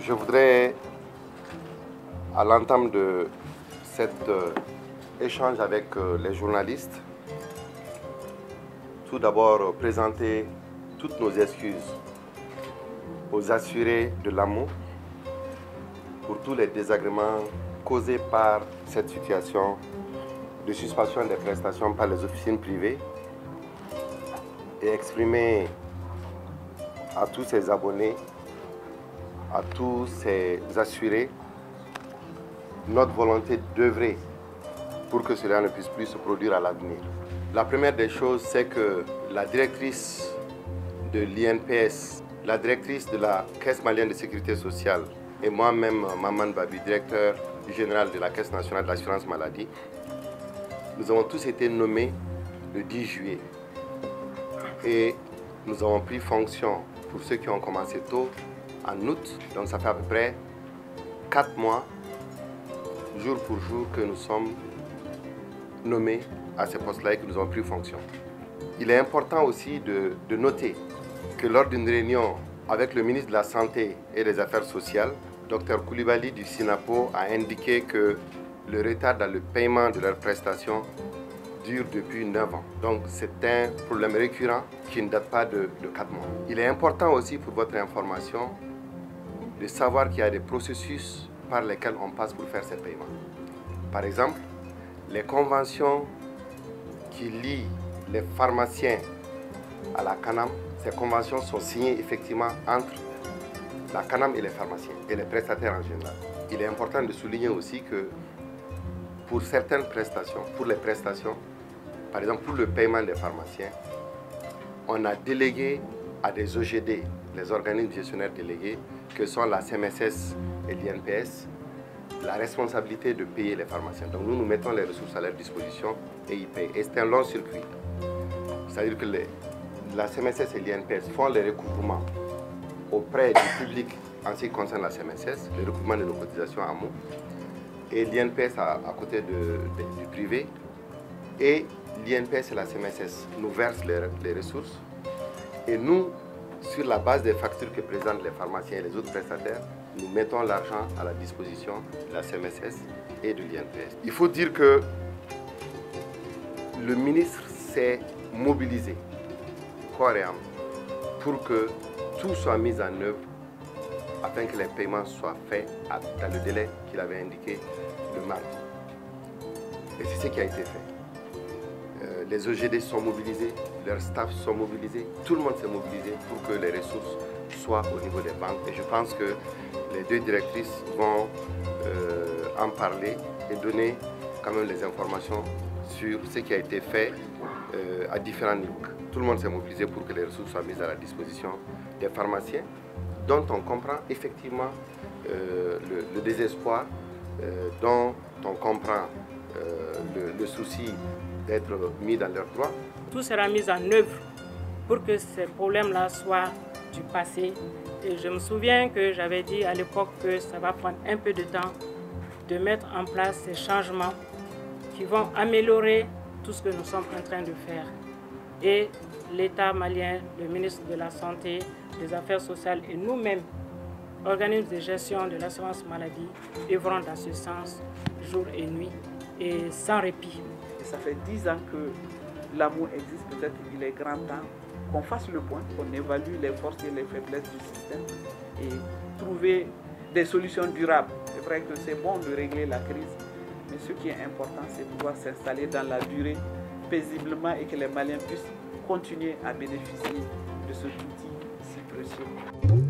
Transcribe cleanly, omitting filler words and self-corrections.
Je voudrais, à l'entame de cet échange avec les journalistes, tout d'abord présenter toutes nos excuses aux assurés de l'AMO pour tous les désagréments causés par cette situation de suspension des prestations par les officines privées et exprimer à tous ces abonnés, à tous ces assurés, notre volonté d'œuvrer pour que cela ne puisse plus se produire à l'avenir. La première des choses, c'est que la directrice de l'INPS, la directrice de la Caisse malienne de sécurité sociale et moi-même, Maman Babi, directeur général de la Caisse nationale de l'assurance maladie, nous avons tous été nommés le 10 juillet et nous avons pris fonction pour ceux qui ont commencé tôt en août, donc ça fait à peu près 4 mois, jour pour jour, que nous sommes nommés à ces postes-là et que nous avons pris fonction. Il est important aussi de noter que lors d'une réunion avec le ministre de la Santé et des Affaires sociales, Dr Koulibaly du SINAPO a indiqué que le retard dans le paiement de leurs prestations dure depuis 9 ans. Donc c'est un problème récurrent qui ne date pas de 4 mois. Il est important aussi pour votre information de savoir qu'il y a des processus par lesquels on passe pour faire ces paiements. Par exemple, les conventions qui lient les pharmaciens à la CANAM, ces conventions sont signées effectivement entre la CANAM et les pharmaciens et les prestataires en général. Il est important de souligner aussi que pour certaines prestations, pour les prestations, par exemple pour le paiement des pharmaciens, on a délégué à des OGD, les organismes gestionnaires délégués, que sont la CMSS et l'INPS, la responsabilité de payer les pharmaciens. Donc nous mettons les ressources à leur disposition et ils payent. Et c'est un long circuit. C'est-à-dire que la CMSS et l'INPS font les recouvrements auprès du public en ce qui concerne la CMSS, le recouvrement de nos cotisations à AMO, et l'INPS à côté du privé. Et l'INPS et la CMSS nous versent les ressources. Et nous, sur la base des factures que présentent les pharmaciens et les autres prestataires, nous mettons l'argent à la disposition de la CMSS et de l'INPS. Il faut dire que le ministre s'est mobilisé corps et âme pour que tout soit mis en œuvre afin que les paiements soient faits dans le délai qu'il avait indiqué le mardi. Et c'est ce qui a été fait. Les OGD sont mobilisés, leurs staffs sont mobilisés, tout le monde s'est mobilisé pour que les ressources soient au niveau des banques. Et je pense que les deux directrices vont en parler et donner quand même les informations sur ce qui a été fait à différents niveaux. Tout le monde s'est mobilisé pour que les ressources soient mises à la disposition des pharmaciens, dont on comprend effectivement le désespoir, dont on comprend le souci d'être mis dans leurs droits. Tout sera mis en œuvre pour que ces problèmes-là soient du passé. Et je me souviens que j'avais dit à l'époque que ça va prendre un peu de temps de mettre en place ces changements qui vont améliorer tout ce que nous sommes en train de faire. Et l'État malien, le ministre de la Santé, des Affaires sociales et nous-mêmes, organismes de gestion de l'assurance maladie, œuvrons dans ce sens jour et nuit et sans répit. Et ça fait 10 ans que l'amour existe, peut-être qu'il est grand temps qu'on fasse le point, qu'on évalue les forces et les faiblesses du système et trouver des solutions durables. C'est vrai que c'est bon de régler la crise, mais ce qui est important, c'est de pouvoir s'installer dans la durée paisiblement et que les Maliens puissent continuer à bénéficier de cet outil si précieux.